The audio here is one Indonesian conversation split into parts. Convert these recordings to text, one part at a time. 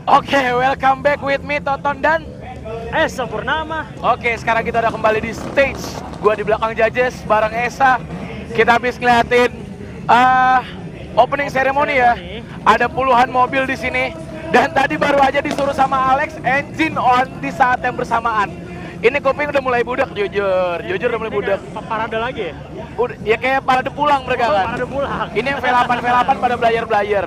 Oke, welcome back with me Toton dan Esa Purnama. Oke, sekarang kita udah kembali di stage. Gua di belakang judges bareng Esa. Kita habis ngeliatin opening ceremony ya. Ada puluhan mobil di sini dan tadi baru aja disuruh sama Alex engine on di saat yang bersamaan. Ini kuping udah mulai budak jujur udah mulai budak. Parade lagi ya? Udah, ya kayak parade pulang mereka kan. Parade pulang. Ini yang V8 pada belayer.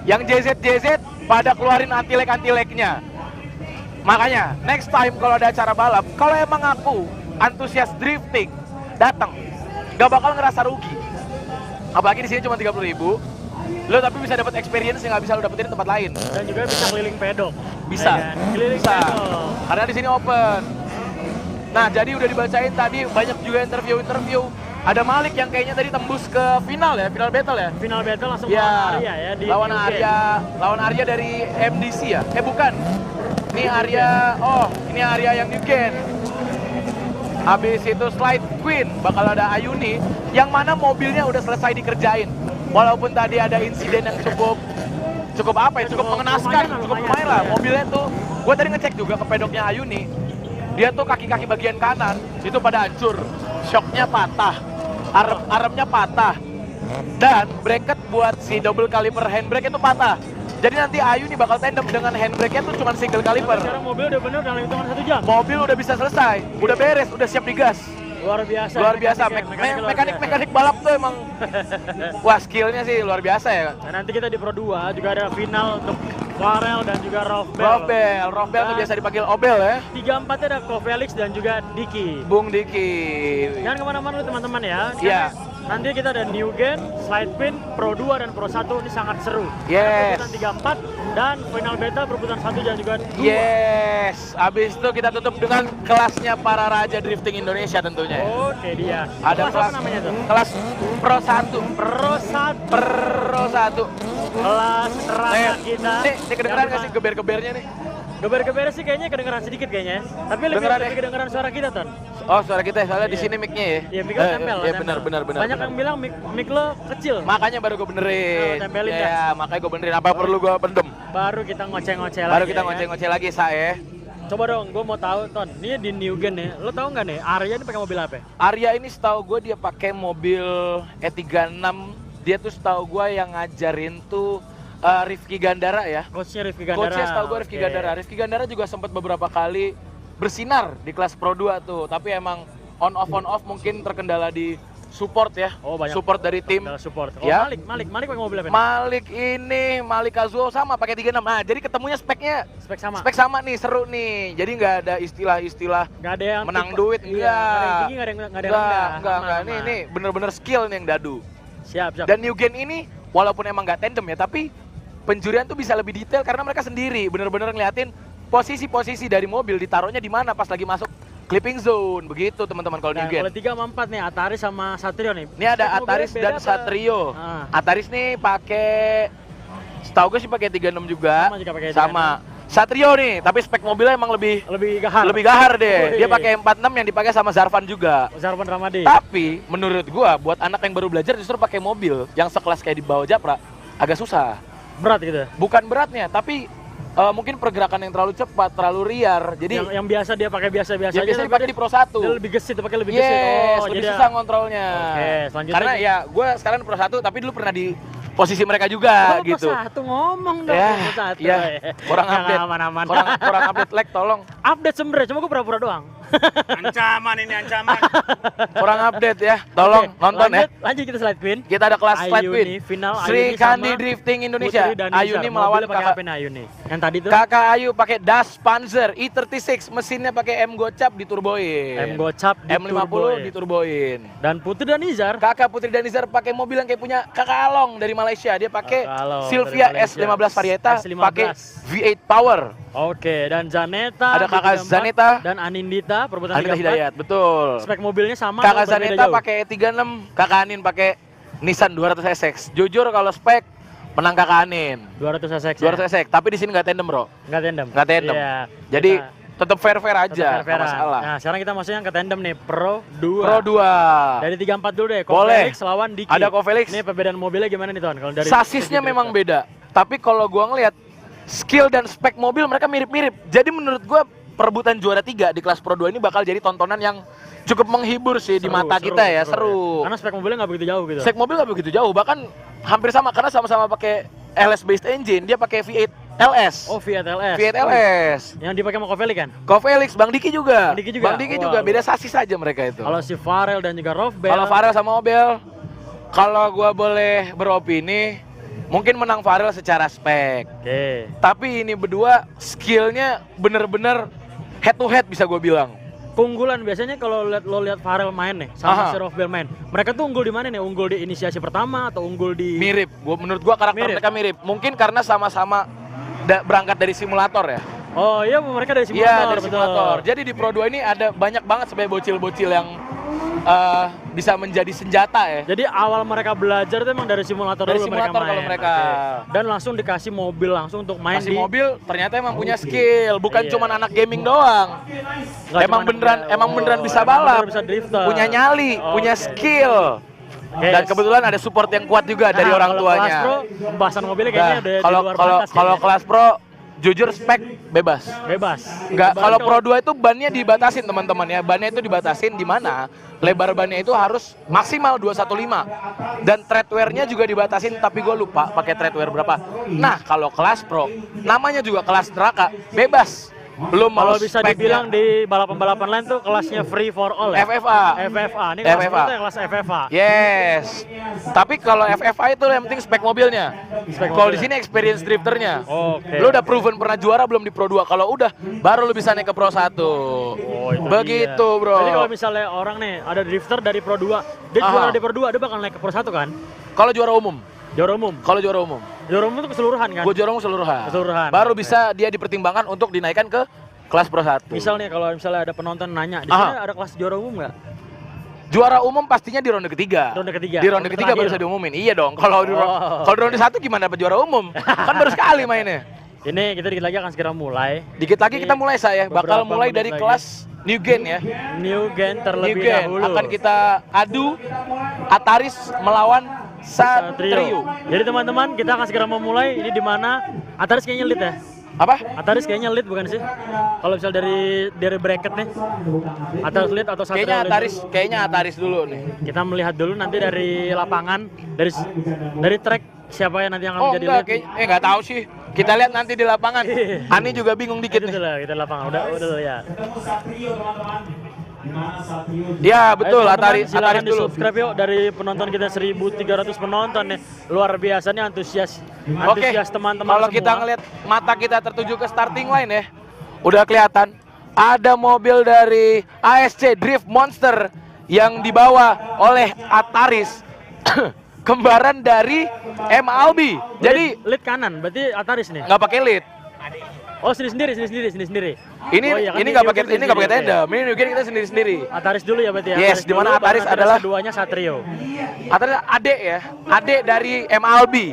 Yang JZ pada keluarin anti-lag-nya. Makanya next time kalau ada acara balap, kalau emang aku antusias drifting datang, gak bakal ngerasa rugi. Apalagi di sini cuma 30.000, lo tapi bisa dapat experience yang gak bisa lo dapetin di tempat lain. Dan juga bisa keliling pedok. Bisa, Ya kan? Keliling bisa. pedok. Karena di sini open. Nah, jadi udah dibacain tadi banyak juga interview. Ada Malik yang kayaknya tadi tembus ke final ya, final battle ya. Final battle langsung Ya, lawan Arya ya di lawan New Arya, Game. lawan Arya dari MDC ya? Bukan. Ini Arya, ini Arya yang New Gen. Habis itu Slide Queen, bakal ada Ayuni, yang mana mobilnya udah selesai dikerjain. Walaupun tadi ada insiden yang cukup apa ya, cukup mengenaskan, cukup lumayan lah. Ya. Mobilnya tuh, gue tadi ngecek juga ke pedoknya Ayuni, dia tuh kaki-kaki bagian kanan itu pada hancur, shocknya patah, armnya patah, dan bracket buat si double caliper handbrake itu patah. Jadi nanti Ayu nih bakal tandem dengan handbrake-nya tuh cuma single caliper. Sekarang mobil udah bener dalam hitungan 1 jam. Mobil udah bisa selesai, udah beres, udah siap digas. Luar biasa. Luar biasa, mekanik balap tuh emang, wah skillnya sih luar biasa ya. Nah, nanti kita di Pro 2 juga ada final untuk Farel dan juga Rofbel. Rofbel tuh biasa dipanggil Obel ya. 3-4 ada Ko Felix dan juga Diki. Bung Diki. Jangan kemana-mana dulu teman-teman ya. Iya. Nanti kita ada New Gen, Slide Pin, Pro 2 dan Pro 1 ini sangat seru. Yes. Perebutan 3-4 dan final beta perebutan 1 dan juga 2. Yes. Abis itu kita tutup dengan kelasnya para raja drifting Indonesia tentunya. Oke dia. Ada kelas apa namanya tuh? Kelas Pro 1. Pro 1. Pro 1. Kelas neraka kita. Ini kedengeran nggak sih geber-gebernya nih? Geber-geber sih kayaknya kedengeran sedikit kayaknya. Tapi lebih kedengeran suara kita, Ton. Oh, suara kita soalnya di sini mic-nya ya. Iya, mic-nya tempel. Iya, benar. Banyak yang bilang mic lo kecil. Makanya baru gue benerin. Tempelin ya, makanya gue benerin. Apa perlu gue pendem? Baru kita ngoceh-ngoceh lagi. Baru kita ngoceh-ngoceh lagi, saya. Coba dong, gue mau tahu, Ton. Ini di New Gen ya. Lo tahu nggak nih, Arya ini pakai mobil apa? Arya ini setahu gue dia pakai mobil E36. Dia tuh setahu gue yang ngajarin tuh Rifki Gandara ya. Coachnya Rifki Gandara. Coachnya setahu gue Rifki Gandara. Rifki Gandara juga sempat beberapa kali bersinar di kelas Pro 2 tuh. Tapi emang on off mungkin terkendala di support ya. Oh, banyak. Support dari tim. Support. Oh, Ya. Malik pakai mobil apa? Malik Kazuo sama pakai 36. Nah, jadi ketemunya speknya spek sama nih, seru nih. Jadi nggak ada istilah-istilah nggak ada yang menang duit enggak. Nggak ada Enggak. Nih bener-bener skill nih yang dadu. Siap. Dan New Gen ini walaupun emang nggak tandem ya, tapi penjurian tuh bisa lebih detail karena mereka sendiri bener-bener ngeliatin posisi-posisi dari mobil ditaruhnya di mana pas lagi masuk clipping zone, begitu teman-teman kalau New Gen. Kalau 3 sama 4 nih, Ataris sama Satrio nih. Ini ada Ataris dan Satrio. Ataris nih pakai, setahu gue sih pakai 36 juga. Sama Satrio nih, tapi spek mobilnya emang lebih gahar deh. Dia pakai 46 yang dipakai sama Zarvan juga. Zarvan Ramadi. Tapi menurut gua buat anak yang baru belajar justru pakai mobil yang sekelas kayak di bawah Japra agak susah. Berat gitu. Bukan beratnya, tapi mungkin pergerakan yang terlalu cepat, terlalu liar. Jadi yang biasa dia pakai biasa-biasa aja. Yang biasa dipakai di Pro 1. Dia lebih gesit, pakai lebih gesit. Yes, lebih susah ngontrolnya. Oke, selanjutnya. Karena ya gue sekarang Pro 1 tapi dulu pernah di posisi mereka juga gitu. Pro 1 ngomong dong. Ya, Pro 1. ya. Kurang update. Aman. Kurang update lag, tolong. Update sebenarnya, cuma gue pura-pura doang. Ancaman. Kurang update ya. Tolong nonton ya. Lanjut kita slide pin. Kita ada kelas slide pin. Final Sri Kandi Drifting Indonesia. Ayuni melawan kakak Ayuni. Yang tadi tuh Kakak Ayu pakai Das Panzer E36, mesinnya pakai M Gocap diturboin. M50 diturboin. Dan Putri dan Nizar. Kakak Putri dan Nizar pakai mobil yang kayak punya Kakak Along dari Malaysia. Dia pakai Silvia S15 Varieta, pakai V8 Power. Oke, dan Zaneta. Ada Kakak Zaneta dan Anindita, perebutan Anindita Hidayat, betul. Spek mobilnya sama. Kakak Zaneta pakai 36, Kakak Anin pakai Nissan 200 SX. Jujur kalau spek menang Kakak Anin. 200 SX. 200 SX, tapi di sini nggak tandem, Bro. Nggak tandem. Iya. Jadi tetap fair aja, nggak masalah. Nah, sekarang kita masuknya ke tandem nih, Pro 2. Pro 2. Dari 34 dulu deh. Boleh. Felix lawan Diki. Ada Ko Felix. Ini perbedaan mobilnya gimana nih, Ton? Kalau dari sasisnya memang beda. Tapi kalau gua ngelihat skill dan spek mobil mereka mirip-mirip. Jadi menurut gua perebutan juara 3 di kelas Pro 2 ini bakal jadi tontonan yang cukup menghibur sih di mata kita ya, seru. Karena spek mobilnya nggak begitu jauh gitu. Spek mobil nggak begitu jauh, bahkan hampir sama karena sama-sama pakai LS based engine, dia pakai V8 LS. Oh, Fiat LS. Fiat LS. Yang dipakai sama Covelli kan? Felix, Bang Diki juga. Bang Diki juga? Wah, beda sasis saja mereka itu. Kalau si Farel dan juga Rofbel. Kalau Farel sama Obel, kalau gua boleh beropini, mungkin menang Farel secara spek. Oke. Tapi ini berdua skillnya bener-bener head to head bisa gua bilang. Keunggulan biasanya kalau lo lihat Farel main nih sama si Rofbel main. Mereka tuh unggul di mana nih? Unggul di inisiasi pertama atau unggul di Mirip. Menurut gua karakter mereka mirip. Mungkin karena sama-sama berangkat dari simulator ya. Oh iya, mereka dari simulator. Iya, dari simulator. Jadi di Pro 2 ini ada banyak banget sebenarnya bocil-bocil yang bisa menjadi senjata ya. Jadi awal mereka belajar itu emang dari simulator Dari dulu simulator mereka kalau main. mereka. Oke. Dan langsung dikasih mobil langsung untuk main Kasih di mobil ternyata emang punya skill, bukan Iya. cuma anak gaming doang. Nggak Emang cuma beneran bisa emang balap. beneran bisa drifter. Punya nyali, punya Oke. skill. Oke. Dan kebetulan ada support yang kuat juga dari orang kalau tuanya. Kelas Pro, pembahasan mobilnya kayaknya Nah, udah di kalau luar kalau batas kalau kayaknya. kelas Pro jujur spek bebas. Bebas. Enggak, Bahkan kalau Pro 2 itu bannya dibatasin teman-teman ya. Bannya itu dibatasin di mana lebar bannya itu harus maksimal 215. Dan treadwear-nya juga dibatasin tapi gue lupa pakai treadwear berapa. Nah, kalau kelas Pro namanya juga kelas neraka, bebas. Belum mau kalau bisa speknya. dibilang di balapan-balapan lain tuh kelasnya free for all ya. FFA. FFA. Ini kelas FFA. Pro tuh yang kelas FFA. Yes. Tapi kalau FFA itu yang penting spek mobilnya. Spek Kalau di mobilnya. sini experience drifternya. Oke. Lu udah proven pernah juara belum di Pro 2? Kalau udah, baru lu bisa naik ke Pro 1. Oh, itu Begitu, dia. bro. Jadi kalau misalnya orang nih ada drifter dari Pro 2, dia Aha. juara di Pro 2, dia bakal naik ke Pro 1 kan? Kalau juara umum. Juara umum. Kalau juara umum. Juara umum itu keseluruhan kan? Gue juara umum keseluruhan. Keseluruhan. Baru bisa dia dipertimbangkan untuk dinaikkan ke kelas Pro 1. Misalnya kalau misalnya ada penonton nanya, di Aha. sini ada kelas juara umum nggak? Juara umum pastinya di ronde ketiga. Ronde ketiga. Di ronde ketiga baru terakhir. bisa diumumin. Iya dong. Kalau Oh. kalau di ronde 1 gimana dapat juara umum? Kan baru sekali mainnya. Ini kita dikit lagi akan segera mulai. Dikit lagi Ini kita mulai saya. Bakal beberapa mulai menit dari lagi. kelas New Gen ya. New Gen New terlebih Gen dahulu. akan kita adu Ataris melawan Satrio. Jadi teman-teman, kita akan segera memulai. Ini di mana Ataris kayaknya lead ya. Apa? Ataris kayaknya lead bukan sih? Kalau misal dari bracket nih, Ataris lead atau Satrio Kayaknya lead? kayaknya Ataris dulu nih. Kita melihat dulu nanti dari lapangan, dari track siapa yang nanti yang akan Oh menjadi enggak, lead. nggak tahu sih. Kita lihat nanti di lapangan. Ani juga bingung dikit Itu nih. lah kita di lapangan. Udah lihat. Ya betul, Ayo, teman-teman, Ataris silakan di dulu. subscribe yuk dari penonton kita 1.300 penonton nih. Luar biasa nih antusias Oke, teman-teman kalau semua. kita ngeliat mata kita tertuju ke starting line ya, udah kelihatan ada mobil dari ASC Drift Monster yang dibawa oleh Ataris, kembaran dari M Albi. Jadi lead kanan, berarti Ataris nih. nggak pakai lead. Oh sini sendiri. Ini Oh, iya kan, ini nggak pakai New Gen sendiri, tandem. Ini New Gen kita sendiri. Ataris dulu ya berarti ya. Yes, Ataris di mana dulu, Ataris baru adalah- keduanya Satrio. Ataris adek ya, adek dari M Albi.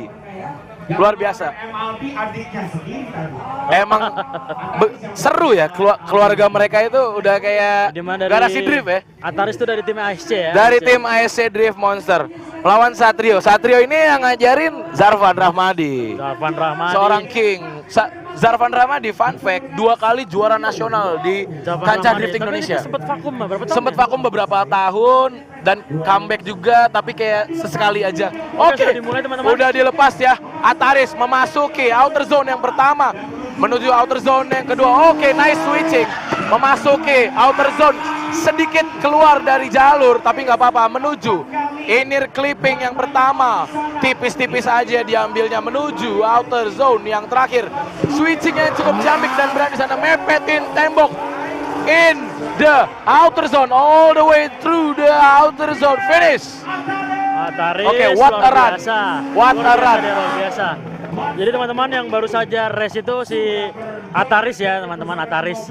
Luar biasa. Emang seru ya keluarga mereka itu udah kayak Di mana dari garasi drift ya. Ataris itu dari tim ASC ya. Dari ASC. tim ASC Drift Monster lawan Satrio. Satrio ini yang ngajarin Zarvan Rahmadi. Zarvan Rahmadi. Seorang king. Zarvan Rahmadi fun fact 2 kali juara nasional di Zarvan kancah Rahmadi. drifting Tapi Indonesia. Sempat vakum berapa tahun? Sempat ya? vakum beberapa tahun dan comeback juga tapi kayak sesekali aja. Oke, Oke, sudah dimulai, teman-teman. udah dilepas ya. Ataris memasuki outer zone yang pertama menuju outer zone yang kedua. Oke, nice switching. Memasuki outer zone sedikit keluar dari jalur tapi nggak apa-apa menuju inner clipping yang pertama. Tipis-tipis aja diambilnya menuju outer zone yang terakhir. Switchingnya cukup jamik dan berani sana mepetin tembok. In the outer zone, all the way through the outer zone, finish. Ataris Oke, what luar a run. biasa. What Luar a biasa run. dia, luar biasa. Jadi teman-teman yang baru saja race itu si Ataris ya teman-teman, Ataris.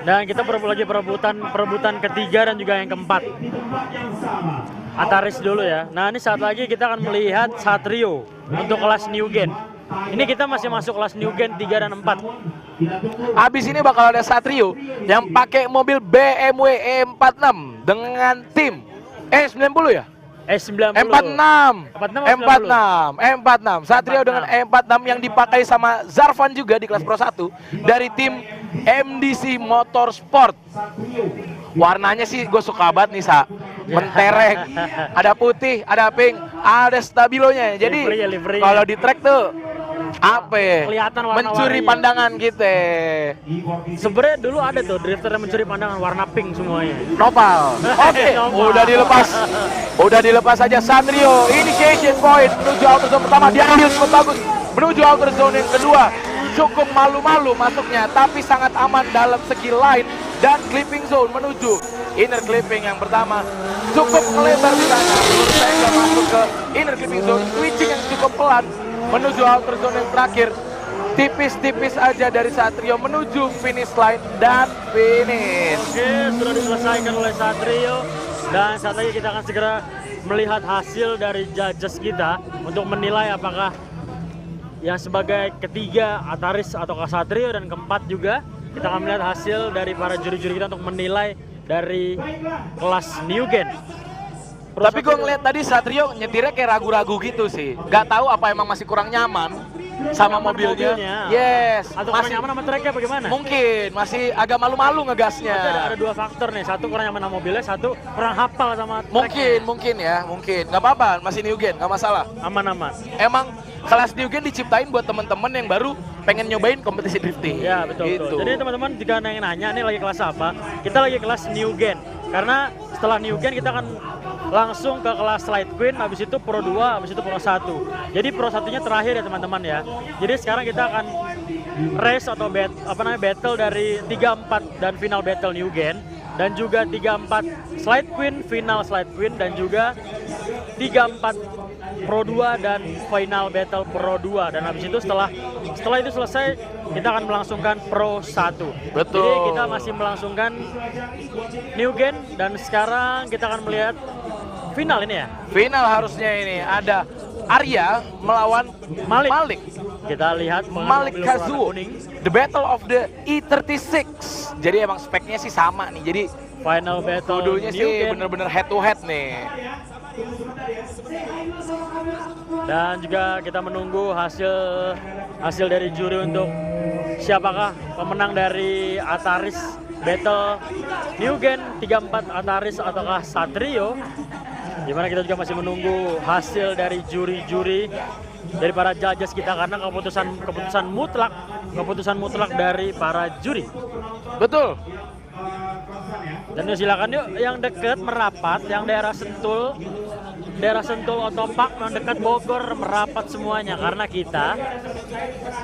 Dan kita lagi perebutan ketiga dan juga yang keempat. Ataris dulu ya. Nah ini saat lagi kita akan melihat Satrio untuk kelas New Gen. Ini kita masih masuk kelas New Gen 3 dan 4. Abis ini bakal ada Satrio yang pakai mobil BMW E46 dengan tim E90 ya? E90. E46. 46. E46. Satrio dengan E46 yang dipakai sama Zarvan juga di kelas Pro 1 dari tim MDC Motorsport. Warnanya sih gue suka banget nih, Sa. Mentereng. Ada putih, ada pink, ada stabilonya. Jadi Livery. kalau di track tuh apa ya? Kelihatan warna-warninya. Mencuri pandangan gitu. Sebenarnya dulu ada tuh drifter yang mencuri pandangan warna pink semuanya. Nopal. Oke, Nopal. udah dilepas. Udah dilepas aja Satrio. Initiation point menuju outer zone pertama. Dia ambil cukup bagus menuju outer zone yang kedua. Cukup malu-malu masuknya, tapi sangat aman dalam segi line dan clipping zone menuju inner clipping yang pertama. Cukup melebar di sana. Sehingga masuk ke inner clipping zone, switching yang cukup pelan menuju outer zone yang terakhir. Tipis-tipis aja dari Satrio menuju finish line dan finish. Oke, sudah diselesaikan oleh Satrio dan saat lagi kita akan segera melihat hasil dari judges kita untuk menilai apakah yang sebagai ketiga Ataris atau Satrio dan keempat juga kita akan melihat hasil dari para juri-juri kita untuk menilai dari kelas New Gen. Tapi gue ngeliat tadi Satrio nyetirnya kayak ragu-ragu gitu sih. Gak tahu apa emang masih kurang nyaman sama mobilnya. Yes. Atau kurang nyaman sama tracknya bagaimana? Mungkin masih agak malu-malu ngegasnya. Ada dua faktor nih. Satu kurang nyaman sama mobilnya, satu kurang hafal sama Mungkin ya, mungkin. Gak apa-apa, masih New Gen, gak masalah. Aman-aman. Emang kelas New Gen diciptain buat temen-temen yang baru pengen nyobain kompetisi drifting. Ya betul. Jadi teman-teman jika nanya nih lagi kelas apa, kita lagi kelas New Gen. Karena setelah New Gen kita akan langsung ke kelas Light Queen, habis itu Pro 2, habis itu Pro 1. Jadi Pro 1-nya terakhir ya teman-teman ya. Jadi sekarang kita akan race atau battle dari 3-4 dan final battle New Gen, dan juga 3-4 Slide Queen, final Slide Queen, dan juga 3-4 Pro 2 dan final battle Pro 2. Dan habis itu setelah itu selesai kita akan melangsungkan Pro 1. Betul. Jadi kita masih melangsungkan New Gen dan sekarang kita akan melihat final ini ya. Final harusnya ini ada Arya melawan Malik. Kita lihat Malik Kazuo, the battle of the E36. Jadi emang speknya sih sama nih. Jadi final battle kudunya New sih Gen. bener-bener head to head nih. Dan juga kita menunggu hasil dari juri untuk siapakah pemenang dari Ataris Battle New Gen 34 Ataris ataukah Satrio. Dimana kita juga masih menunggu hasil dari juri-juri dari para judges kita karena keputusan mutlak dari para juri. Betul. Dan yuk silakan yuk yang dekat merapat, yang daerah Sentul Otopak, yang dekat Bogor merapat semuanya karena kita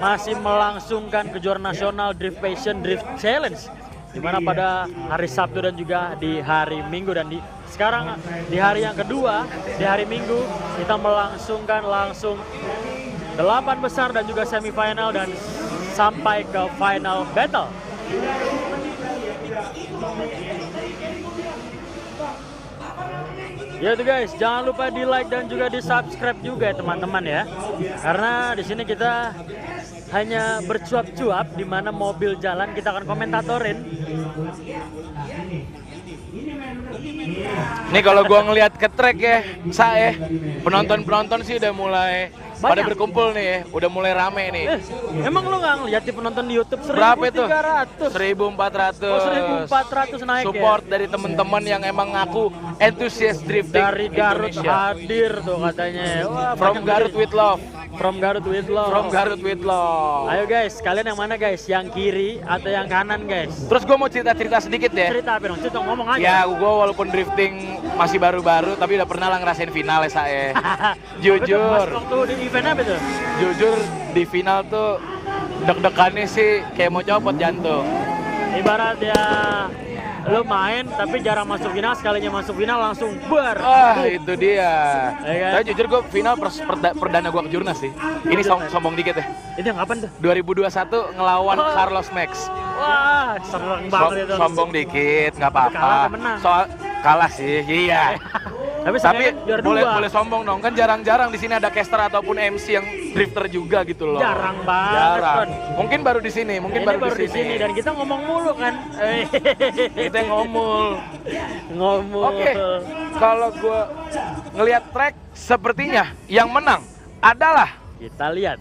masih melangsungkan kejuaraan nasional Drift Passion Drift Challenge di mana pada hari Sabtu dan juga di hari Minggu, dan sekarang di hari yang kedua di hari Minggu kita melangsungkan langsung 8 besar dan juga semifinal dan sampai ke final battle. Ya tuh guys, jangan lupa di like dan juga di subscribe juga ya teman-teman ya. Karena di sini kita hanya bercuap-cuap di mana mobil jalan kita akan komentatorin. Nih kalau gua ngelihat ke track ya, penonton sih udah mulai pada berkumpul nih ya, udah mulai rame nih. Emang lu nggak ngeliat di penonton di YouTube 1.300? Berapa itu? 1.400. Oh, 1.400 naik support ya? dari teman-teman yang emang ngaku enthusiast drifting dari Garut Indonesia. hadir tuh katanya. Wah, From Garut with love. From Garut with love. From Garut with love. Ayo guys, kalian yang mana guys? Yang kiri atau yang kanan guys? Terus gue mau cerita-cerita sedikit ya. Cerita apa dong? Cerita ngomong aja. Ya gue walaupun drifting masih baru-baru tapi udah pernah lah ngerasain final ya saya. Jujur. Waktu di event apa tuh? Jujur di final tuh deg-degannya sih kayak mau copot jantung. Ibarat ya lu main tapi jarang masuk final, sekalinya masuk final langsung ber. Itu dia. Ya kan? Tapi jujur gue final perdana gue ke Jurnas sih. Ini sombong dikit ya. Itu yang kapan tuh? 2021 ngelawan Carlos Max. Wah, serem banget itu. Sombong dikit, nggak apa-apa. Kalah atau menang? Soal kalah sih, iya. Tapi Tapi juara boleh dua. sombong dong, kan jarang-jarang di sini ada caster ataupun MC yang drifter juga gitu loh. Jarang banget, Jarang. Ton. Mungkin baru di sini, mungkin Ini baru di sini. dan kita ngomong mulu kan. Kita yang ngomul. Ngomong. Oke, kalau gue ngelihat track, sepertinya yang menang adalah, Kita lihat.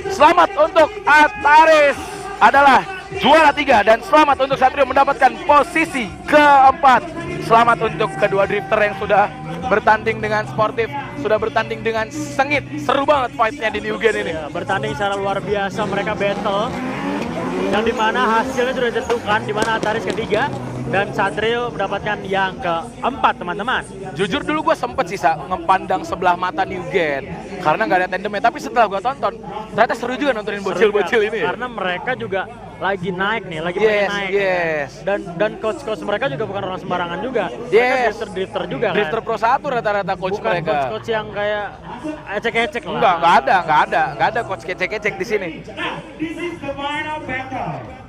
selamat untuk Ataris adalah juara 3 dan selamat untuk Satrio mendapatkan posisi keempat. Selamat untuk kedua drifter yang sudah bertanding dengan sportif, sudah bertanding dengan sengit. Seru banget fight-nya di New Gen ini. Ya, bertanding secara luar biasa, mereka battle. Yang dimana hasilnya sudah ditentukan, dimana Ataris ketiga dan Satrio mendapatkan yang keempat, teman-teman. Jujur dulu gue sempet sih ngepandang sebelah mata New Gen karena nggak ada tandemnya, tapi setelah gue tonton ternyata seru juga nontonin bocil-bocil ini ya. Karena mereka juga lagi naik nih, lagi Yes, pengen naik. yes. Dan coach-coach mereka juga bukan orang sembarangan juga. Yes. Mereka drifter juga kan. Drifter Pro 1 rata-rata coach Bukan mereka. coach-coach yang kayak ecek-ecek lah. Enggak ada coach kecek-kecek di sini.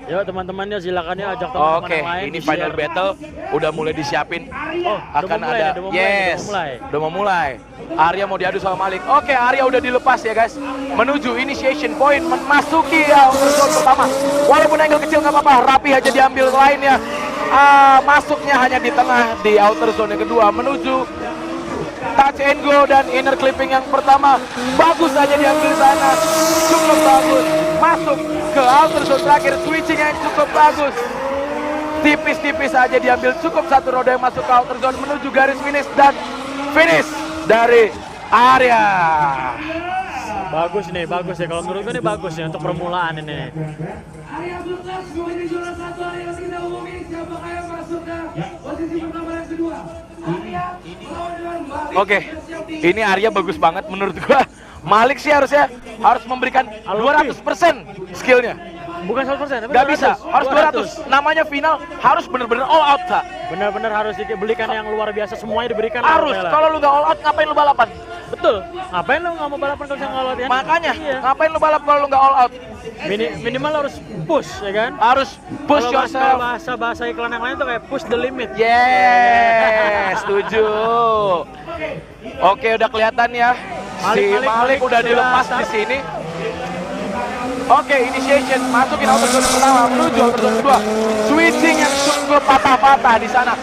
Yuk teman-teman, yuk silakan yuk ajak teman-teman Oke, yang lain. ini final share. battle udah mulai disiapin. Oh, Akan udah mulai, ada, udah mau mulai, yes, udah mau mulai. udah mau mulai. Arya mau diadu sama Malik. Oke, Arya udah dilepas ya guys. Menuju initiation point, memasuki outer zone pertama. Walaupun angle kecil nggak apa-apa, rapi aja diambil lainnya. Masuknya hanya di tengah di outer zone yang kedua. Menuju touch and go dan inner clipping yang pertama. Bagus aja diambil sana, cukup bagus. Masuk ke outer zone terakhir, switching yang cukup bagus. Tipis-tipis aja diambil, cukup satu roda yang masuk ke outer zone menuju garis finish dan finish dari Arya. Bagus nih, bagus ya. Kalau menurut gue ini bagus ya untuk permulaan ini. Arya Blukas menjadi juara 1. Arya kita umumin siapakah yang masuk ke posisi pertama dan kedua. Arya melawan dengan Malik. Oke, ini Arya bagus banget menurut gua. Malik sih harus memberikan 200% skillnya. Bukan 100%, tapi Gak bisa, harus 200. 200. Namanya final, harus bener-bener all out, Sa. Benar-benar harus dibelikan yang luar biasa, semuanya diberikan. Harus, Bella. kalau lu gak all out, ngapain lu balapan? Betul. Ngapain lu nggak mau balapan kalau misalnya nggak latihan? Makanya, Iya. ngapain lu balap kalau lu gak all out? Minimal harus push ya kan? Harus push Kalau yourself. bahasa iklan yang lain tuh kayak push the limit. Yes, setuju. Oke, udah kelihatan ya. Si Malik udah dilepas di sini. Oke, initiation masukin outer zone pertama menuju outer zone kedua. Switching yang cukup patah-patah di sana.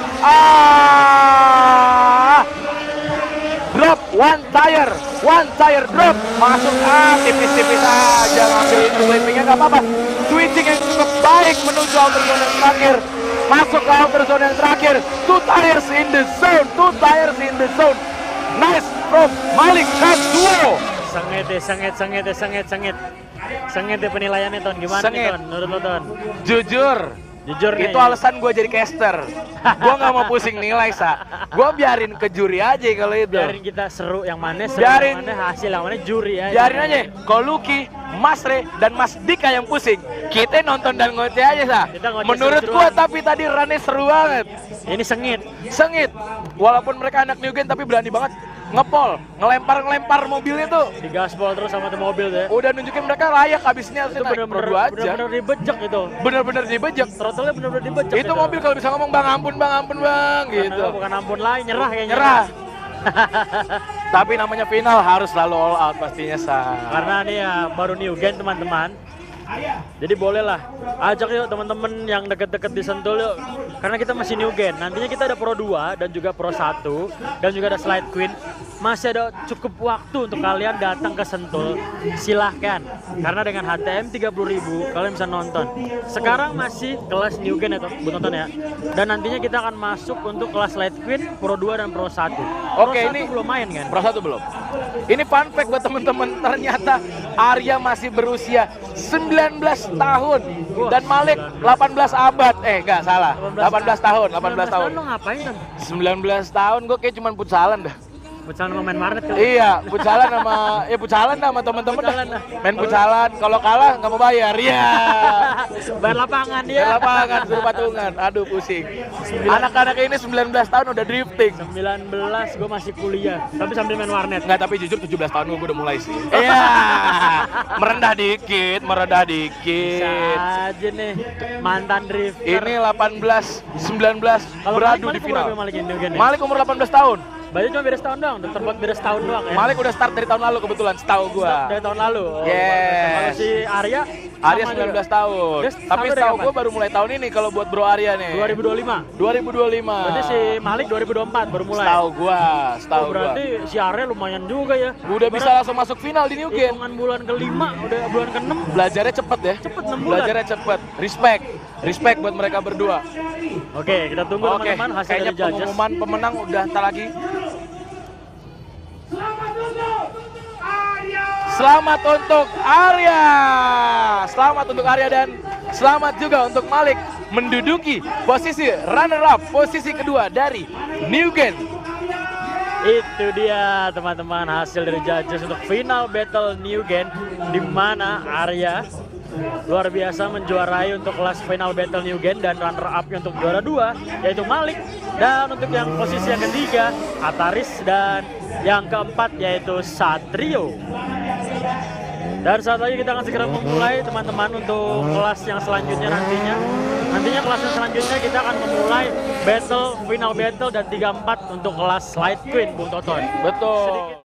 Drop one tire drop masuk tipis-tipis aja ngambil inner clippingnya nggak apa-apa. Switching yang cukup baik menuju outer zone yang terakhir. Masuk ke outer zone yang terakhir. Two tires in the zone. Nice from Malik Kazuo. Sengit deh penilaiannya Ton. Gimana Sengit. nih Ton? Menurut lo Ton? Jujur Jujur nih. itu alasan gue jadi caster. Gue nggak mau pusing nilai, Sa. Gue biarin ke juri aja kalau itu. Biarin kita seru yang mana Biarin. yang mana hasil yang mana juri aja. Biarin aja. Kalau Lucky, Mas Re, dan Mas Dika yang pusing, kita nonton dan ngoceh aja, Sa. Kita ngoceh Menurut seru-seruan. gue tapi tadi runnya seru banget. Ini Sengit. Walaupun mereka anak New Gen tapi berani banget ngepol, ngelempar mobilnya tuh. di gaspol terus sama tuh mobil tuh ya. Udah nunjukin mereka layak, habisnya harusnya Itu naik Pro 2 aja. bener-bener dibejek itu. Bener-bener dibejek. Throttle-nya bener-bener dibejek. Itu mobil kalau bisa ngomong bang ampun bang gitu. Bukan ampun lagi, nyerah kayaknya. Nyerah. Tapi namanya final harus selalu all out pastinya, Sa. Karena nih ya baru New Gen teman-teman. Jadi bolehlah ajak yuk teman-teman yang deket-deket di Sentul yuk. Karena kita masih New Gen. Nantinya kita ada Pro 2 dan juga Pro 1 dan juga ada Slide Queen. Masih ada cukup waktu untuk kalian datang ke Sentul. Silahkan. Karena dengan HTM 30.000 kalian bisa nonton. Sekarang masih kelas New Gen ya buat nonton ya. Dan nantinya kita akan masuk untuk kelas Slide Queen Pro 2 dan Pro 1. Oke, Pro 1 ini belum main kan? Pro 1 belum. Ini fun fact buat teman-teman, ternyata Arya masih berusia 19 tahun dan Malik 18 abad. Enggak salah. 18 tahun. 18 tahun lo ngapain kan? 19 tahun gue kayak cuman futsalan dah. Futsal sama main warnet kali. Iya, futsalan sama teman-teman dah. Futsalan lah. Main futsalan, kalau kalah nggak mau bayar. Iya. Bayar lapangan dia. Di lapangan suruh patungan. Aduh pusing. Anak-anak ini 19 tahun udah drifting. 19 gue masih kuliah, tapi sambil main warnet. Enggak, tapi jujur 17 tahun gue udah mulai sih. Iya. Merendah dikit. Bisa aja nih mantan drifter. Ini 18, 19 Kalau beradu Malik di umur final. berapa Malik ini, Gen, ya? Malik umur 18 tahun. Berarti cuma beda setahun doang, terbuat beda setahun doang ya. Malik udah start dari tahun lalu kebetulan, setahu gua. Dari tahun lalu. Oh, Yes. kalau si Arya Arya sama 19 juga. tahun. Dia Tapi startnya dari setahu kapan? gua baru mulai tahun ini kalau buat Bro Arya nih. 2025. 2025. Berarti si Malik 2024 baru mulai. Setahu gua, Oh, setahu gua. berarti si Arya lumayan juga ya. Udah bisa langsung masuk final di New Gen. Hitungan bulan ke-5 udah bulan ke-6. Belajarnya cepet ya. Cepet, 6 bulan. Belajarnya cepet. Respect buat mereka berdua. Oke, kita tunggu Oke, teman-teman hasil kayaknya dari judges. pengumuman pemenang udah ntar lagi. Selamat untuk Arya. Selamat untuk Arya dan selamat juga untuk Malik menduduki posisi runner up, posisi kedua dari New Gen. Itu dia teman-teman hasil dari judges untuk final battle New Gen, di mana Arya luar biasa menjuarai untuk kelas final battle New Gen, dan runner up-nya untuk juara 2 yaitu Malik, dan untuk yang posisi yang ketiga Ataris, dan yang keempat yaitu Satrio. Dan saat lagi kita akan segera memulai teman-teman untuk kelas yang selanjutnya nantinya. Nantinya kelas yang selanjutnya kita akan memulai battle, final battle dan 3-4 untuk kelas Light Queen, Bung Toton. Betul. Sedikit